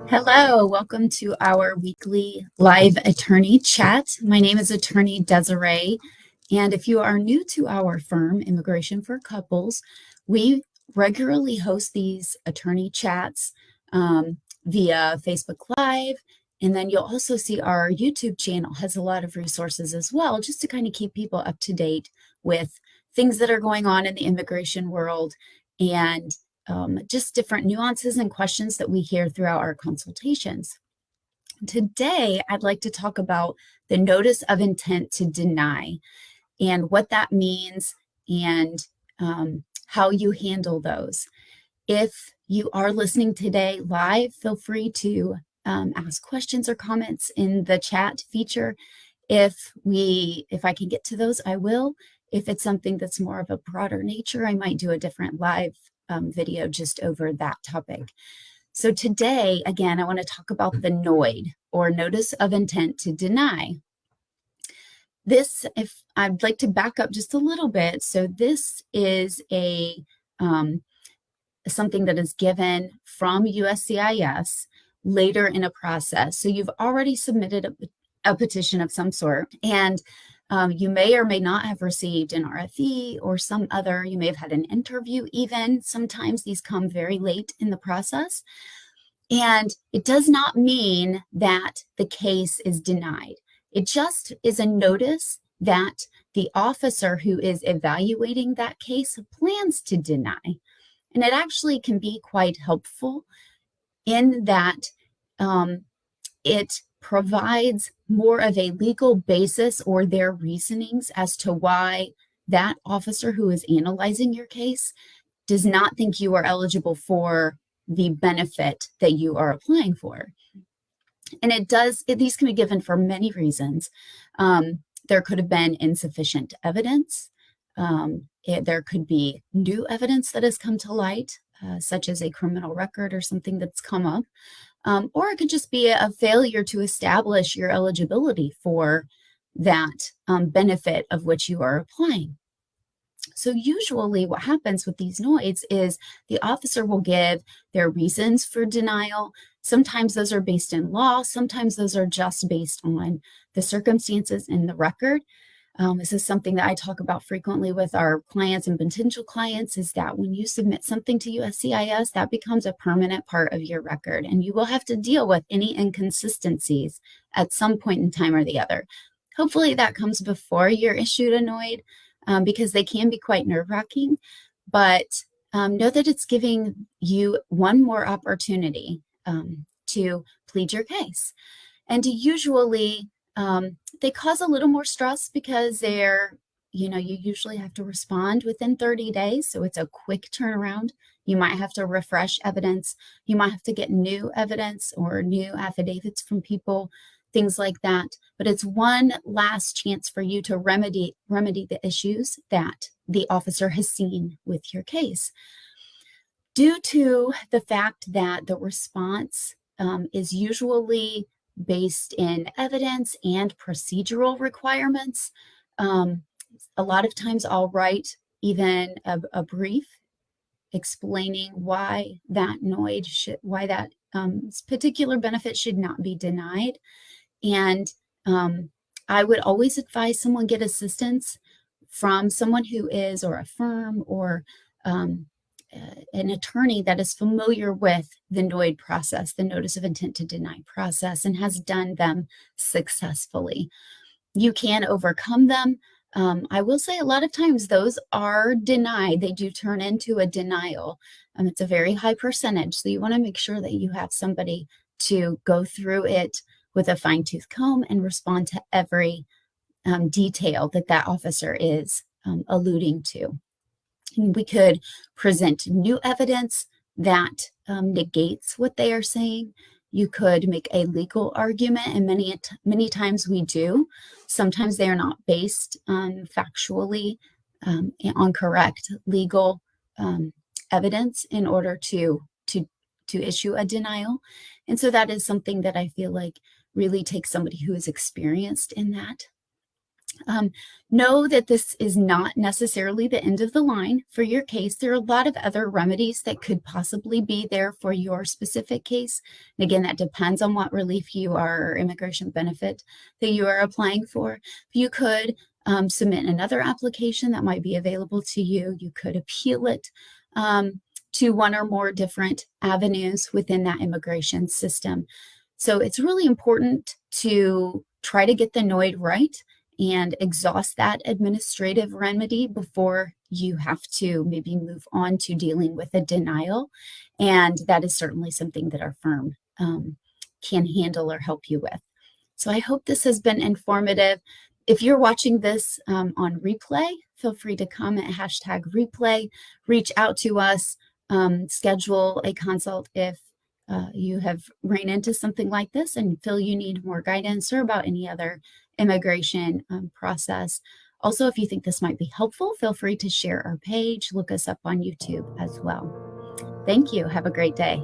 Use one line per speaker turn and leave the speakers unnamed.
Hello, welcome to our weekly live attorney chat. My name is Attorney Desiree, and if you are new to our firm, Immigration for Couples, we regularly host these attorney chats via Facebook Live, and then you'll also see our YouTube channel has a lot of resources as well, just to kind of keep people up to date with things that are going on in the immigration world and just different nuances and questions that we hear throughout our consultations. Today, I'd like to talk about the notice of intent to deny and what that means and how you handle those. If you are listening today live, feel free to ask questions or comments in the chat feature. If I can get to those, I will. If it's something that's more of a broader nature, I might do a different live video just over that topic. So today, again, I want to talk about the NoID, or Notice of Intent to Deny. This, if I'd like to back up just a little bit, so this is something that is given from USCIS later in a process. So you've already submitted a petition of some sort, and you may or may not have received an RFE or some other, you may have had an interview even. Sometimes these come very late in the process. And it does not mean that the case is denied. It just is a notice that the officer who is evaluating that case plans to deny. And it actually can be quite helpful in that it provides more of a legal basis or their reasonings as to why that officer who is analyzing your case does not think you are eligible for the benefit that you are applying for. And these can be given for many reasons. There could have been insufficient evidence. There could be new evidence that has come to light, such as a criminal record or something that's come up. Or it could just be a failure to establish your eligibility for that benefit of which you are applying. So usually what happens with these NOIDs is the officer will give their reasons for denial. Sometimes those are based in law. Sometimes those are just based on the circumstances in the record. This is something that I talk about frequently with our clients and potential clients, is that when you submit something to USCIS, that becomes a permanent part of your record, and you will have to deal with any inconsistencies at some point in time or the other. Hopefully that comes before you're issued a NOID, because they can be quite nerve-wracking, but know that it's giving you one more opportunity to plead your case. And usually they cause a little more stress because you usually have to respond within 30 days. So it's a quick turnaround. You might have to refresh evidence. You might have to get new evidence or new affidavits from people, things like that. But it's one last chance for you to remedy the issues that the officer has seen with your case. Due to the fact that the response is usually based in evidence and procedural requirements, a lot of times I'll write even a brief explaining why that particular benefit should not be denied. And I would always advise someone get assistance from someone who is, or a firm, or an attorney that is familiar with the NOID process, the Notice of Intent to Deny process, and has done them successfully. You can overcome them. I will say a lot of times those are denied. They do turn into a denial. It's a very high percentage. So you want to make sure that you have somebody to go through it with a fine-tooth comb and respond to every detail that officer is alluding to. And we could present new evidence that negates what they are saying. You could make a legal argument, and many times we do. Sometimes they are not based on factually on correct legal evidence in order to issue a denial. And so that is something that I feel like really takes somebody who is experienced in that. Know that this is not necessarily the end of the line for your case. There are a lot of other remedies that could possibly be there for your specific case. And again, that depends on what relief you are or immigration benefit that you are applying for. You could submit another application that might be available to you. You could appeal it to one or more different avenues within that immigration system. So it's really important to try to get the NoID right and exhaust that administrative remedy before you have to maybe move on to dealing with a denial. And that is certainly something that our firm can handle or help you with. So I hope this has been informative. If you're watching this on replay, feel free to comment #replay, reach out to us, schedule a consult if you have ran into something like this and feel you need more guidance or about any other immigration process. Also, if you think this might be helpful, feel free to share our page, look us up on YouTube as well. Thank you. Have a great day.